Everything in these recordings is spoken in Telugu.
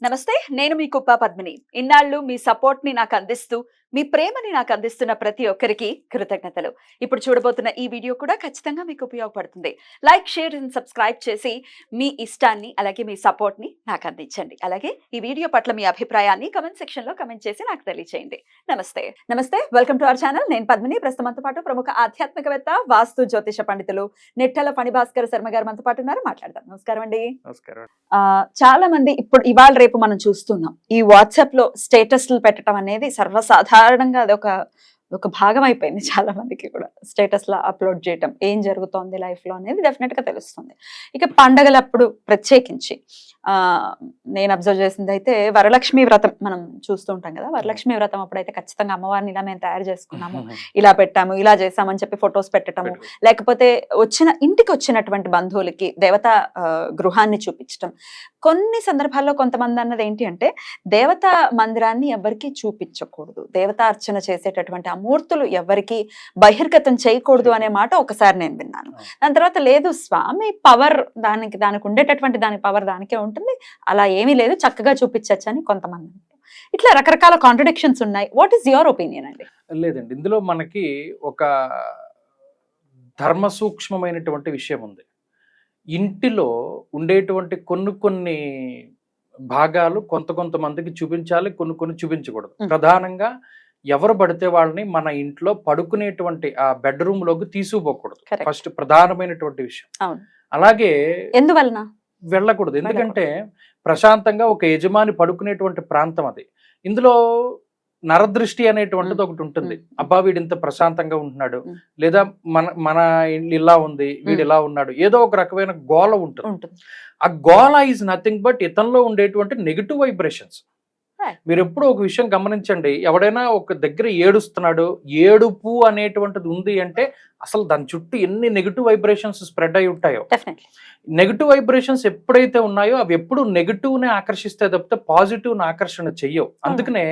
నమస్తే. నేను మీ కుప్ప పద్మిని. ఇన్నాళ్ళు మీ సపోర్ట్‌ని నాకందిస్తూ, మీ ప్రేమని నాకందిస్తున్న ప్రతి ఒక్కరికి కృతజ్ఞతలు. ఇప్పుడు చూడబోతున్న ఈ వీడియో కూడా ఖచ్చితంగా మీకు ఉపయోగపడుతుంది. లైక్, షేర్ అండ్ సబ్స్క్రైబ్ చేసి మీ ఇష్టాన్ని, అలాగే మీ సపోర్ట్‌ని నాకందించండి. అలాగే ఈ వీడియో పట్ల మీ అభిప్రాయాన్ని కామెంట్ సెక్షన్‌లో కామెంట్ చేసి నాకు తెలియజేయండి. నమస్తే. నమస్తే. Welcome to our channel. నేను పద్మిని. ప్రస్తుతం మనతో పాటు ప్రముఖ ఆధ్యాత్మికవేత్త, వాస్తు జ్యోతిష పండితులు నెట్టెల ఫణిభాస్కర్ శర్మ గారు మనతో పాటు ఉన్నారు. మాట్లాడదాం. నమస్కారం అండి. నమస్కారం. చాలా మంది ఇప్పుడు ఇవాళ రేపు మనం చూస్తున్నాం. ఈ వాట్సాప్ లో స్టేటస్లు పెట్టడం అనేది సర్వసాధారణంగా అది ఒక భాగం అయిపోయింది చాలా మందికి కూడా. స్టేటస్ లా అప్లోడ్ చేయటం, ఏం జరుగుతోంది లైఫ్ లో అనేది డెఫినెట్ గా తెలుస్తుంది. ఇక పండగలప్పుడు ప్రత్యేకించి నేను అబ్జర్వ్ చేసింది అయితే వరలక్ష్మి వ్రతం మనం చూస్తూ ఉంటాం కదా. వరలక్ష్మి వ్రతం అప్పుడైతే ఖచ్చితంగా అమ్మవారిని ఇలా మేము తయారు చేసుకున్నాము, ఇలా పెట్టాము, ఇలా చేసామని చెప్పి ఫొటోస్ పెట్టడము, లేకపోతే ఇంటికి వచ్చినటువంటి బంధువులకి దేవతా గృహాన్ని చూపించడం. కొన్ని సందర్భాల్లో కొంతమంది అన్నది ఏంటి అంటే, దేవతా మందిరాన్ని ఎవరికి చూపించకూడదు, దేవతా అర్చన చేసేటటువంటి ఆ మూర్తులు ఎవరికి బహిర్గతం చేయకూడదు అనే మాట ఒకసారి నేను విన్నాను. దాని తర్వాత లేదు, స్వామి పవర్ దానికి ఉండేటటువంటి దాని పవర్ దానికే ఉంటుంది, అలా ఏమీ లేదు, చక్కగా చూపించచ్చు అని కొంతమంది. ఇట్లా రకరకాల కాంట్రడిక్షన్స్ ఉన్నాయి. వాట్ ఈస్ యువర్ ఒపీనియన్ అండి? లేదండి, ఇందులో మనకి ఒక ధర్మ సూక్ష్మమైనటువంటి విషయం ఉంది. ఇంటిలో ఉండేటువంటి కొన్ని భాగాలు కొంతమందికి చూపించాలి, కొన్ని చూపించకూడదు. ప్రధానంగా ఎవరు పడితే వాళ్ళని మన ఇంట్లో పడుకునేటువంటి ఆ బెడ్రూమ్ లోకి తీసుకుపోకూడదు. ఫస్ట్ ప్రధానమైనటువంటి విషయం. అలాగే ఎందువలన వెళ్ళకూడదు, ఎందుకంటే ప్రశాంతంగా ఒక యజమాని పడుకునేటువంటి ప్రాంతం అది. ఇందులో నరదృష్టి అనేటువంటిది ఒకటి ఉంటుంది. అబ్బా వీడు ఇంత ప్రశాంతంగా ఉంటున్నాడు, లేదా మన ఇల్లు ఇలా ఉంది, వీడు ఇలా ఉన్నాడు, ఏదో ఒక రకమైన గోల ఉంటుంది. ఆ గోల ఈజ్ నథింగ్ బట్ ఇతనిలో ఉండేటువంటి నెగిటివ్ వైబ్రేషన్స్. మీరు ఎప్పుడు ఒక విషయం గమనించండి, ఎవడైనా ఒక దగ్గర ఏడుస్తున్నాడు, ఏడుపు అనేటువంటిది ఉంది అంటే అసలు దాని చుట్టూ ఎన్ని నెగిటివ్ వైబ్రేషన్స్ స్ప్రెడ్ అయి ఉంటాయో. నెగిటివ్ వైబ్రేషన్స్ ఎప్పుడైతే ఉన్నాయో అవి ఎప్పుడు నెగిటివ్ నే ఆకర్షిస్తే తప్పితే పాజిటివ్ ని ఆకర్షణ చెయ్యవు. అందుకనే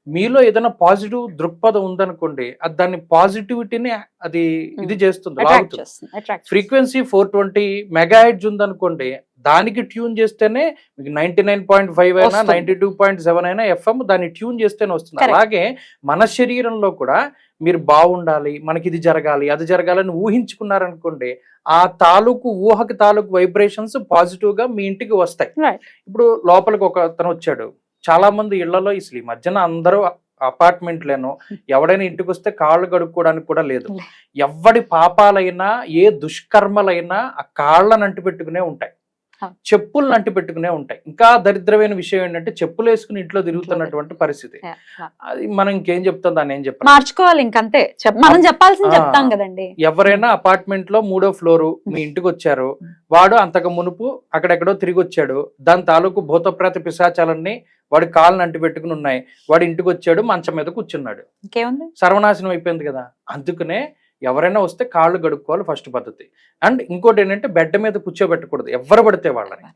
మీలో ఏదైనా పాజిటివ్ దృక్పథం ఉందనుకోండి, అది దాన్ని పాజిటివిటీని అది ఇది చేస్తుంది, లాగుతుంది. ఫ్రీక్వెన్సీ 420 మెగాహెర్ట్జ్ ఉందనుకోండి, దానికి ట్యూన్ చేస్తేనే మీకు 99.5 అయినా 92.7 అయినా ఎఫ్ఎం దాన్ని ట్యూన్ చేస్తేనే వస్తుంది. అలాగే మన శరీరంలో కూడా మీరు బాగుండాలి, మనకి ఇది జరగాలి, అది జరగాలని ఊహించుకున్నారనుకోండి, ఆ ఊహకి తాలూకు వైబ్రేషన్స్ పాజిటివ్ గా మీ ఇంటికి వస్తాయి. ఇప్పుడు లోపలికి ఒక అతను వచ్చాడు, చాలా మంది ఇళ్లలో ఈ మధ్యన అందరూ అపార్ట్మెంట్లేనో ఎవడైనా ఇంటికి వస్తే కాళ్ళు కడుక్కోవడానికి కూడా లేదు. ఎవడి పాపాలైనా ఏ దుష్కర్మలైనా ఆ కాళ్ళని అంటి పెట్టుకునే ఉంటాయి, చెప్పులను అంటి పెట్టుకునే ఉంటాయి. ఇంకా దరిద్రమైన విషయం ఏంటంటే చెప్పులు వేసుకుని ఇంట్లో తిరుగుతున్నటువంటి పరిస్థితి. అది మనం ఇంకేం చెప్తాం, దాన్ని ఏం చెప్పాలి, మార్చుకోవాలి, ఇంకంతే మనం చెప్పాల్సింది చెప్తాం కదండి. ఎవరైనా అపార్ట్మెంట్ లో 3వ ఫ్లోరు మీ ఇంటికి వచ్చారు, వాడు అంతకు మునుపు అక్కడెక్కడో తిరిగి వచ్చాడు, దాని తాలూకు భూతప్రేత పిశాచాలన్నీ వాడి కాళ్ళని అంటి పెట్టుకుని ఉన్నాయి, వాడు ఇంటికి వచ్చాడు, మంచం మీద కూర్చున్నాడు, సర్వనాశనం అయిపోయింది కదా. అందుకనే ఎవరైనా వస్తే కాళ్ళు గడుక్కోవాలి ఫస్ట్ పద్ధతి. అండ్ ఇంకోటి ఏంటంటే బెడ్ మీద కూర్చోబెట్టకూడదు ఎవరు పడితే వాళ్ళని,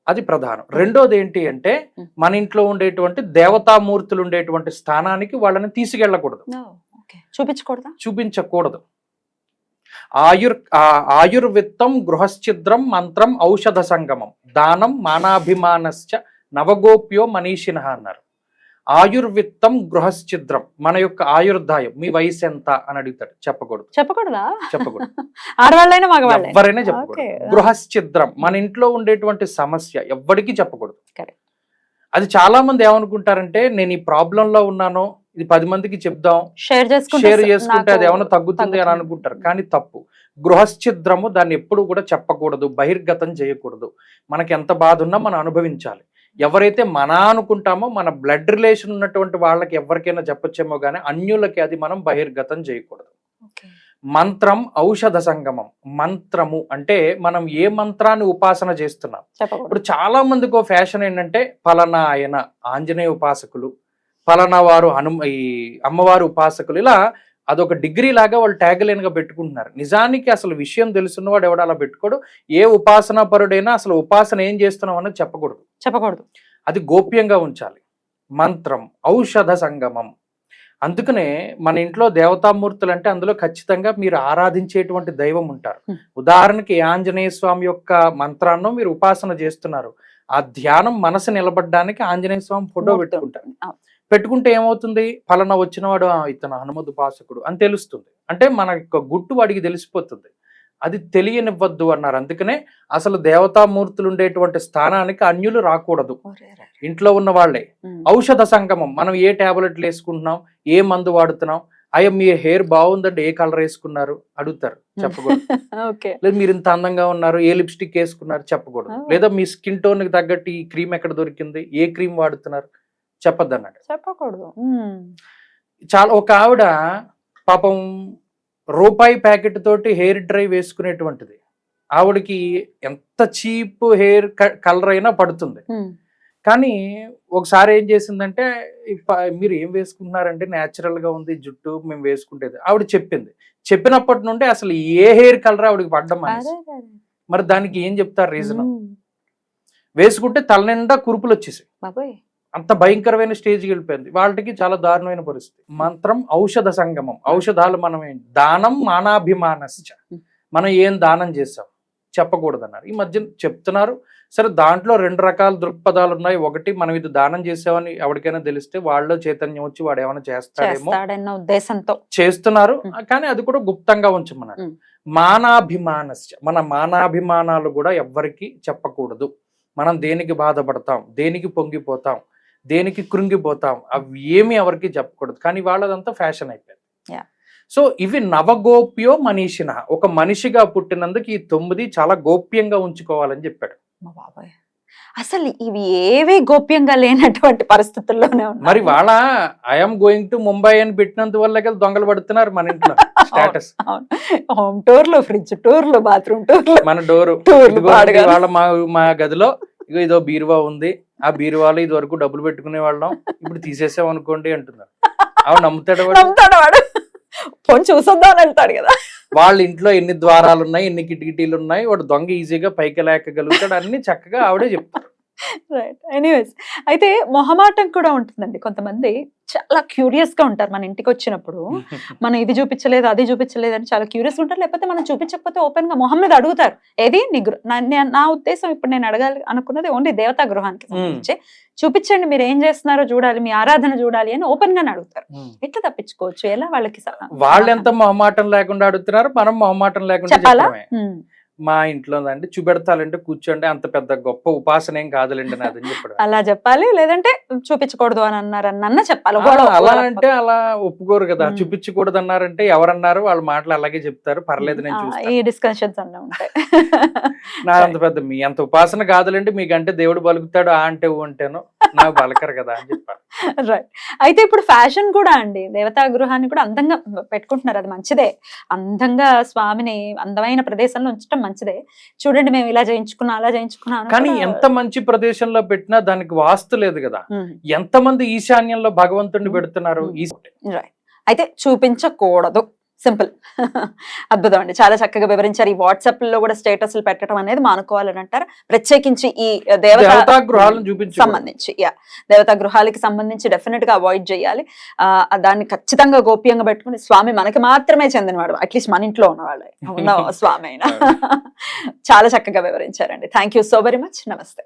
అది ప్రధానం. రెండోది ఏంటి అంటే మన ఇంట్లో ఉండేటువంటి దేవతామూర్తులు ఉండేటువంటి స్థానానికి వాళ్ళని తీసుకెళ్ళకూడదు, చూపించకూడదు. ఆయుర్విత్తం గృహశ్చిద్రం మంత్రం ఔషధ సంగమం దానం మానాభిమానశ్చ నవగోప్యో మనీషినః అన్నారు. ఆయుర్విత్తం గృహశ్చిద్రం, మన యొక్క ఆయుర్దాయం, మీ వయసు ఎంత అని అడుగుతాడు, చెప్పకూడదు. చెప్పకూడదు ఆడవాళ్ళైనా ఎవరైనా చెప్పకూడదు. గృహశ్చిద్రం, మన ఇంట్లో ఉండేటువంటి సమస్య ఎవ్వడికి చెప్పకూడదు. అది చాలా మంది ఏమనుకుంటారంటే, నేను ఈ ప్రాబ్లం లో ఉన్నాను, ఇది 10 మందికి చెప్దాం, షేర్ చేసుకుంటే అది ఏమైనా తగ్గుతుంది అని అనుకుంటారు, కానీ తప్పు. గృహశ్చిద్రము, దాన్ని ఎప్పుడు కూడా చెప్పకూడదు, బహిర్గతం చేయకూడదు. మనకి ఎంత బాధ ఉన్నా మనం అనుభవించాలి. ఎవరైతే మన అనుకుంటామో, మన బ్లడ్ రిలేషన్ ఉన్నటువంటి వాళ్ళకి ఎవరికైనా చెప్పొచ్చేమో కానీ అన్యులకి అది మనం బహిర్గతం చేయకూడదు. మంత్రం ఔషధ సంగమం. మంత్రము అంటే మనం ఏ మంత్రాన్ని ఉపాసన చేస్తున్నాం. ఇప్పుడు చాలా మందికి ఫ్యాషన్ ఏంటంటే, ఫలానా ఆయన ఆంజనేయ ఉపాసకులు, ఫలానా వారు ఈ అమ్మవారు ఉపాసకులు, ఇలా అదొక డిగ్రీ లాగా వాళ్ళు ట్యాగ్లైన్ గా పెట్టుకుంటున్నారు. నిజానికి అసలు విషయం తెలుసున్నవాడు ఎవడు అలా పెట్టుకోడు. ఏ ఉపాసనా పరుడైనా అసలు ఉపాసన ఏం చేస్తున్నాం అన్నది చెప్పకూడదు, అది గోప్యంగా ఉంచాలి. మంత్రం ఔషధ సంగమం. అందుకనే మన ఇంట్లో దేవతామూర్తులు అంటే అందులో ఖచ్చితంగా మీరు ఆరాధించేటువంటి దైవం ఉంటారు. ఉదాహరణకి ఆంజనేయ స్వామి యొక్క మంత్రాన్ని మీరు ఉపాసన చేస్తున్నారు, ఆ ధ్యానం మనసు నిలబడడానికి ఆంజనేయ స్వామి ఫోటో పెట్టుకుంటారు. పెట్టుకుంటే ఏమవుతుంది, ఫలానా వచ్చినవాడు ఇతను హనుమద్ ఉపాసకుడు అని తెలుస్తుంది. అంటే మన యొక్క గుట్టు వాడికి తెలిసిపోతుంది. అది తెలియనివ్వద్దు అన్నారు. అందుకనే అసలు దేవతామూర్తులు ఉండేటువంటి స్థానానికి అన్యులు రాకూడదు. ఇంట్లో ఉన్న వాళ్ళే. ఔషధ సంగమం, మనం ఏ టాబ్లెట్లు వేసుకుంటున్నాం, ఏ మందు వాడుతున్నాం, అయ్యో మీ హెయిర్ బాగుందంటే ఏ కలర్ వేసుకున్నారు అడుగుతారు, చెప్పకూడదు. లేదా మీరు ఇంత అందంగా ఉన్నారు, ఏ లిప్స్టిక్ వేసుకున్నారు, చెప్పకూడదు. లేదా మీ స్కిన్ టోన్ కి తగ్గట్టు ఈ క్రీమ్ ఎక్కడ దొరికింది, ఏ క్రీమ్ వాడుతున్నారు, చెప్పద్దు అన్నాడు. చెప్పకూడదు. చాలా ఒక ఆవిడ పాపం రూపాయి ప్యాకెట్ తోటి హెయిర్ డ్రై వేసుకునేటువంటిది. ఆవిడకి ఎంత చీప్ హెయిర్ కలర్ అయినా పడుతుంది. కానీ ఒకసారి ఏం చేసిందంటే, మీరు ఏం వేసుకుంటున్నారంటే న్యాచురల్ గా ఉంది జుట్టు, మేము వేసుకుంటేది ఆవిడ చెప్పింది. చెప్పినప్పటి నుండి అసలు ఏ హెయిర్ కలర్ ఆవిడకి పడ్డం అనేసి. మరి దానికి ఏం చెప్తారు రీజన్? వేసుకుంటే తల నిండా కురుపులు వచ్చేసాయి. అంత భయంకరమైన స్టేజ్కి వెళ్ళిపోయింది. వాళ్ళకి చాలా దారుణమైన పరిస్థితి. మంత్రం ఔషధ సంగమం. ఔషధాలు మనం ఏంటి, దానం మానాభిమానశ్చ, మనం ఏం దానం చేసాం చెప్పకూడదు అన్నారు. ఈ మధ్య చెప్తున్నారు. సరే, దాంట్లో 2 రకాల దృక్పథాలు ఉన్నాయి. ఒకటి, మనం ఇది దానం చేసామని ఎవరికైనా తెలిస్తే వాళ్ళలో చైతన్యం వచ్చి వాడు ఏమైనా చేస్తాడేమో ఉద్దేశంతో చేస్తున్నారు, కానీ అది కూడా గుప్తంగా ఉంచమన్నారు. మానాభిమానశ్చ, మన మానాభిమానాలు కూడా ఎవ్వరికి చెప్పకూడదు. మనం దేనికి బాధపడతాం, దేనికి పొంగిపోతాం, దేనికి కృంగిపోతాం, అవి ఏమి ఎవరికి చెప్పకూడదు. కానీ వాళ్ళదంతా ఫ్యాషన్ అయిపోయింది. సో ఇవి నవగోప్యో మనీషిన, ఒక మనిషిగా పుట్టినందుకు ఈ 9 చాలా గోప్యంగా ఉంచుకోవాలని చెప్పాడు. అసలు ఇవి ఏవి గోప్యంగా లేనటువంటి పరిస్థితుల్లోనే ఉన్నాయి. మరి వాళ్ళ ఐఎమ్ గోయింగ్ టు ముంబై అని పెట్టినంత వల్ల కదా దొంగలు పడుతున్నారు మన ఇంట్లో. స్టేటస్, హోమ్ టూర్లు, ఫ్రిడ్జ్ టూర్లు, బాత్రూమ్ టూర్లు, మన డోరు వాళ్ళ మా గదిలో ఇదో బీరువా ఉంది, ఆ బీరువాలో ఇది వరకు డబ్బులు పెట్టుకునే వాళ్ళం, ఇప్పుడు తీసేసాం అనుకోండి అంటున్నారు. అవి నమ్ముతాడు వాడు, ఫోన్ చూసొద్దాం అని వెళ్తాడు కదా. వాళ్ళ ఇంట్లో ఎన్ని ద్వారాలు ఉన్నాయి, ఎన్ని కిటికీలు ఉన్నాయి, వాడు దొంగ ఈజీగా పైకి లేకగలుగుతాడు, అన్ని చక్కగా ఆవిడే చెప్తారు. రైట్. ఎనీవేస్, అయితే మొహమాటం కూడా ఉంటుందండి. కొంతమంది చాలా క్యూరియస్ గా ఉంటారు. మన ఇంటికి వచ్చినప్పుడు మనం ఇది చూపించలేదు, అది చూపించలేదు అని చాలా క్యూరియస్ గా ఉంటారు. లేకపోతే మనం చూపించకపోతే ఓపెన్ గా మొహం మీద అడుగుతారు. ఏది నా ఉద్దేశం ఇప్పుడు నేను అడగాలి అనుకున్నది ఓన్లీ దేవతా గృహానికి సంబంధించి, చూపించండి మీరు ఏం చేస్తున్నారో చూడాలి, మీ ఆరాధన చూడాలి అని ఓపెన్ గానే అడుగుతారు. ఎట్లా తప్పించుకోవచ్చు, ఎలా వాళ్ళకి? వాళ్ళు ఎంత మొహమాటం లేకుండా అడుగుతున్నారు, మనం మొహమాటం లేకుండా చెప్పాలా? మా ఇంట్లో అండి చూపెడతాలంటే కూర్చోండి, అంత పెద్ద గొప్ప ఉపాసన ఏం కాదులేండి నాదని చెప్పాడు. అలా చెప్పాలి, లేదంటే చూపించకూడదు అని అన్నారన్న చెప్పాలి. అలా అంటే అలా ఒప్పుకోరు కదా. చూపించకూడదు అన్నారంటే ఎవరన్నారు, వాళ్ళ మాటలు అలాగే చెప్తారు, పర్లేదు నేను చూస్తాను. ఈ డిస్కషన్స్ అన్నీ ఉంటాయి. నా అంత పెద్ద మీ అంత ఉపాసన కాదులేండి, మీకంటే దేవుడు బలుకుతాడు ఆ అంటే అంటేను, నాకు బలకరు కదా అని చెప్పారు. రైట్. అయితే ఇప్పుడు ఫ్యాషన్ కూడా అండి, దేవతా గృహాన్ని కూడా అందంగా పెట్టుకుంటున్నారు. అది మంచిదే, అందంగా స్వామిని అందమైన ప్రదేశంలో ఉంచడం మంచిదే. చూడండి మేము ఇలా చేయించుకున్నాం, అలా చేయించుకున్నాం. కానీ ఎంత మంచి ప్రదేశంలో పెట్టినా దానికి వాస్తు లేదు కదా. ఎంతమంది ఈశాన్యంలో భగవంతుడిని పెడుతున్నారు. రైట్. అయితే చూపించకూడదు, సింపుల్. అద్భుతం అండి, చాలా చక్కగా వివరించారు. ఈ వాట్సాప్ లో కూడా స్టేటస్లు పెట్టడం అనేది మానుకోవాలని అంటారు. ప్రత్యేకించి ఈ దేవతా గృహాలకు సంబంధించి, దేవతా గృహాలకి సంబంధించి డెఫినెట్ గా అవాయిడ్ చేయాలి. దాన్ని ఖచ్చితంగా గోప్యంగా పెట్టుకుని, స్వామి మనకి మాత్రమే చెందినవాడు, అట్లీస్ట్ మన ఇంట్లో ఉన్నవాడు ఉన్న స్వామి అయినా. చాలా చక్కగా వివరించారండి. Thank you so very much. నమస్తే.